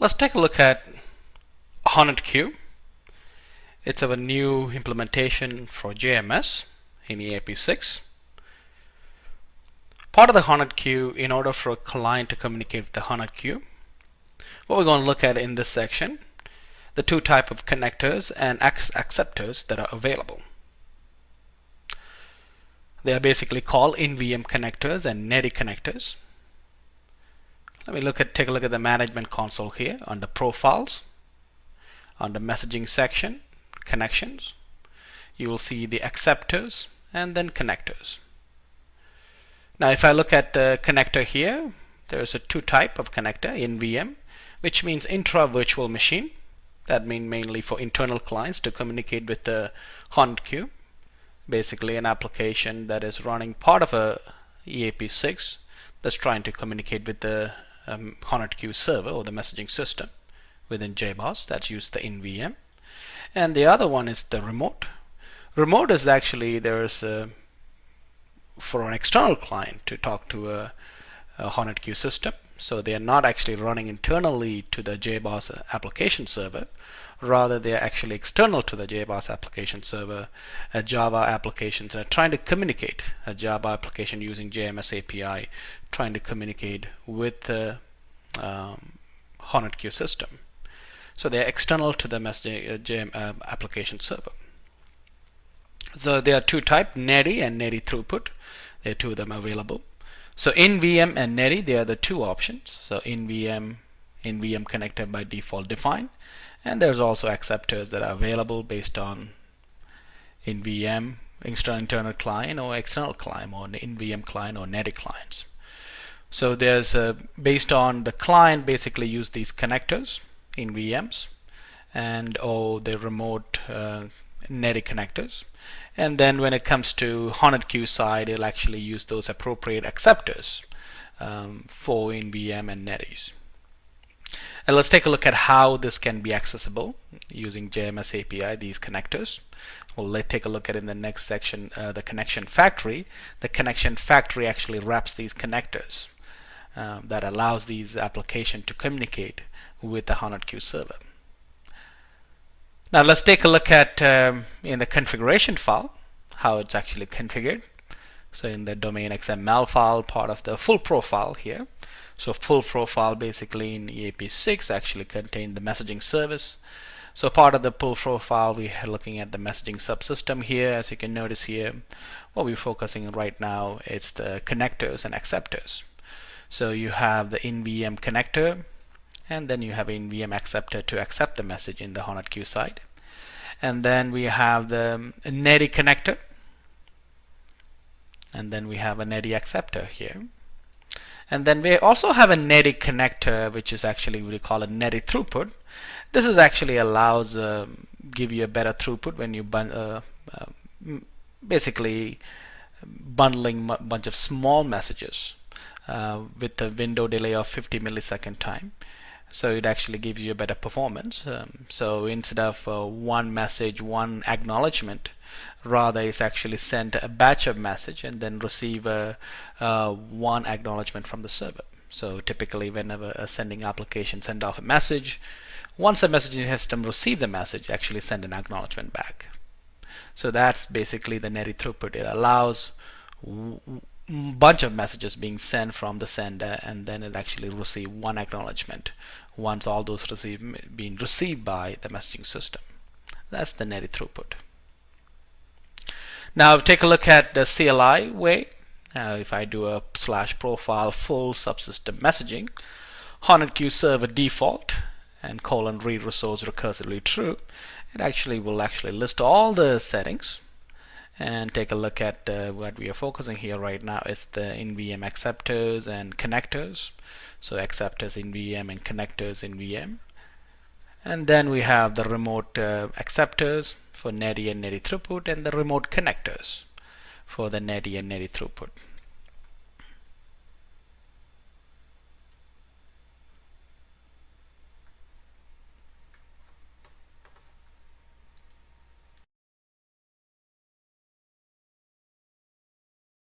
Let's take a look at HornetQ. It's our new implementation for JMS in EAP 6. Part of the HornetQ, in order for a client to communicate with the HornetQ, what we're going to look at in this section, the two types of connectors and acceptors that are available. They are basically called NVM connectors and NERI connectors. Let me take a look at the management console here under profiles, under messaging section, connections. You will see the acceptors and then connectors. Now if I look at the connector here, there's a two type of connector, NVM, which means intra virtual machine. That means mainly for internal clients to communicate with the HornetQ. Basically an application that is running part of a EAP 6 that's trying to communicate with the HornetQ server or the messaging system within JBoss. That's used the NVM. And the other one is the remote. Remote is actually for an external client to talk to a HornetQ system. So they are not actually running internally to the JBoss application server. Rather, they are actually external to the JBoss application server, a Java application that are trying to communicate, a Java application using JMS API, trying to communicate with the HornetQ system. So they are external to the application server. So there are two types, NERI and NERI throughput. There are two of them available. So NVM and NERI, they are the two options. So NVM connector by default defined, and there's also acceptors that are available based on NVM, internal client or external client, or NVM client or NERI clients. So there's based on the client, basically use these connectors, NVMs, and the remote NERI connectors. And then when it comes to HornetQ side, it'll actually use those appropriate acceptors for NVM and NERIs. And let's take a look at how this can be accessible using JMS API, these connectors. Let's take a look at in the next section, the connection factory. The connection factory actually wraps these connectors that allows these applications to communicate with the HornetQ server. Now let's take a look at in the configuration file how it's actually configured. So in the domain XML file, part of the full profile here. So full profile basically in EAP 6 actually contains the messaging service. So part of the full profile, we are looking at the messaging subsystem here. As you can notice here, what we're focusing right now is the connectors and acceptors. So you have the NVM connector, and then you have an NVM acceptor to accept the message in the HornetQ side. And then we have the NERI connector, and then we have a NERI acceptor here. And then we also have a NERI connector, which is actually we call a NERI throughput. This is actually allows give you a better throughput when you basically bundling a bunch of small messages with a window delay of 50 millisecond time. So it actually gives you a better performance. So instead of one message, one acknowledgement, rather it's actually sent a batch of message and then receive one acknowledgement from the server. So typically whenever a sending application send off a message, once the messaging system receive the message, actually send an acknowledgement back. So that's basically the NERI throughput. It allows bunch of messages being sent from the sender, and then it actually receive one acknowledgement once all those being received by the messaging system. That's the NERI throughput. Now take a look at the CLI way. If I do a /profile full subsystem messaging, HornetQ server default and read resource recursively true, it actually will list all the settings. And take a look at what we are focusing here right now is the NVM acceptors and connectors. So acceptors NVM and connectors NVM. And then we have the remote acceptors for NERI and NERI throughput, and the remote connectors for the NERI and NERI throughput.